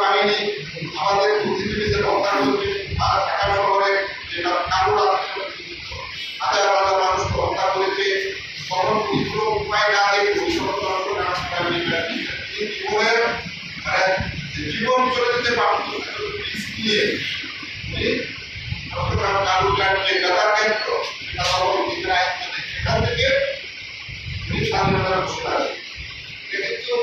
বাহিনী আমাদের বুদ্ধিজীবীদের হত্যা করছে, আর ঢাকা শহরে যেটা কারো হাজার হাজার মানুষকে হত্যা করেছে, তখন কোনো উপায় না দেখে জীবন চলে যেতে পারত নিয়ে কারু কাটলে গাদার কেন্দ্র সেখান থেকে স্বাধীনতা ঘোষণা কিন্তু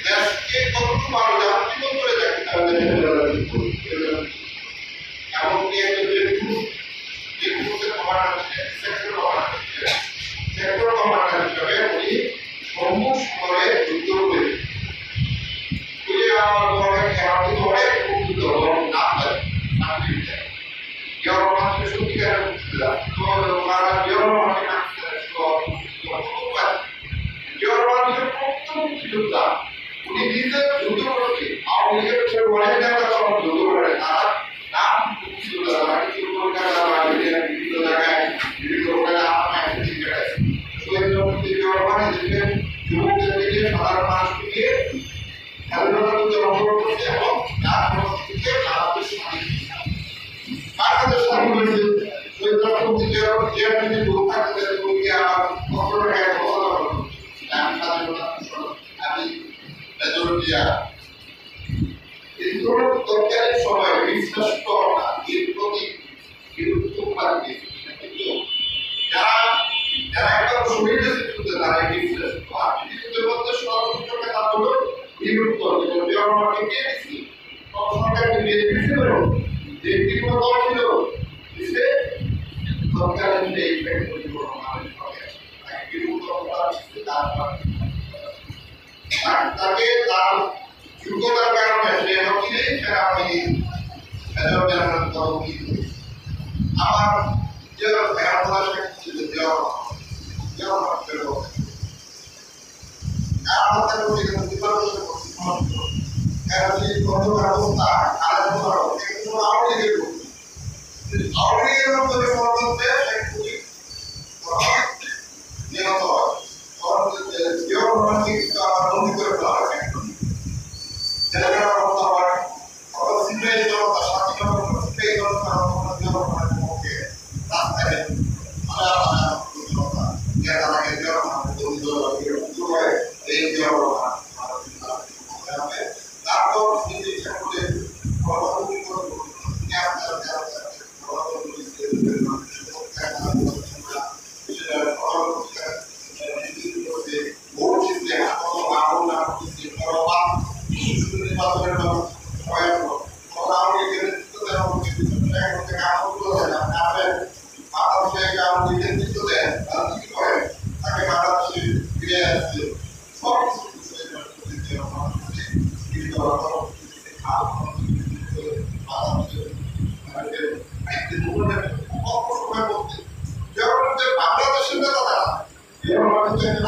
দেশকে কতটুকু পারো যেমন জীবন চলে যাচ্ছে এমনকি যে গ্রুপের কমান্ডার সেক্টর কমান্ডার হিসাবে উনি সম্মুখ করে যুদ্ধ করে আমার অনেক খেলাটি অনেক উপকৃত নাম দেয় মানুষের সত্যিকার ওনারা মানুষের প্রথম মুক্তিযোদ্ধা উনি নিজে যুদ্ধ করেছে আওয়ামী লীগের অনেক নেতা তখন যুদ্ধ করে তারা নাম মুক্তিযোদ্ধা তারা কিছু কলকাতা বা বিভিন্ন জায়গায় বিভিন্ন যুবকদের থেকে সাধারণ মানুষকে স্বাধীনতা যুদ্ধে অংশগ্রহণ করছে এবং তার থেকে ভারতের স্বাধীন হয়েছে সময় বিশ্বাস এর প্রতি যারা যারা একটা শহীদ যুদ্ধে তারা বিশ্বাস যুদ্ধের মধ্যে সর্বোচ্চ কাজ হলো বিরুদ্ধ দেওয়াকে কে দিচ্ছি সরকারকে দিয়ে দিচ্ছে যে তীব্র দল ছিল দিচ্ছে সরকারের মধ্যে এই ফ্যাক্টরি তাকে তার যোগ্যতার কারণে সে হকিলে সেনাবাহিনী আমার যে ফেরানোর ছিল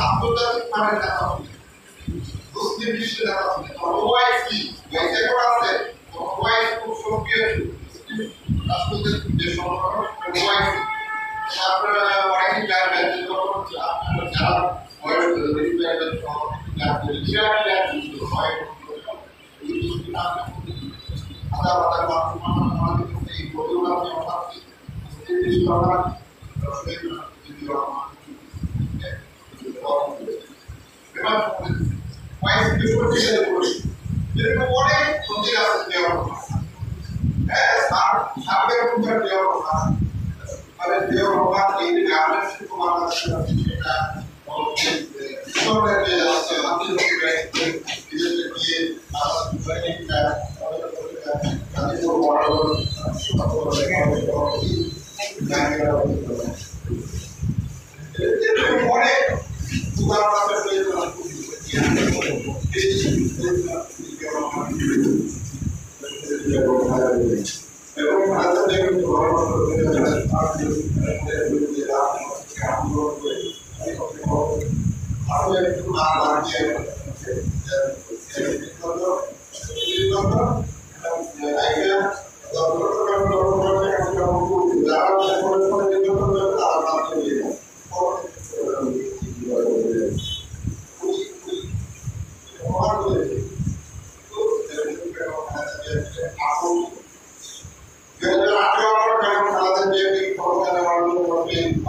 আন্তর্জাতিক মানের দেখা হবে মুসলিম বিশ্বে দেখা হবে ওআইসি ওয়াইসি করা আছে ওআইসি খুব সক্রিয় রাষ্ট্রদের যে সংগঠন ওআইসি আপনারা ওআইসি জানবেন যে আপনারা যারা বয়স ভেরিফাইড জানবেন ইরান হয় আলাদা আমাদের এই প্রোগ্রাম অর্থাৎ মুসলিম বিশ্ব সরকার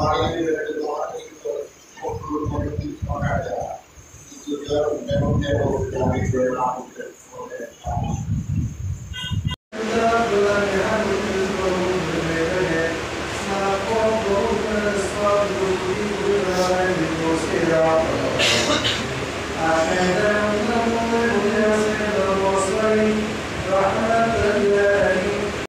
Never, never, never,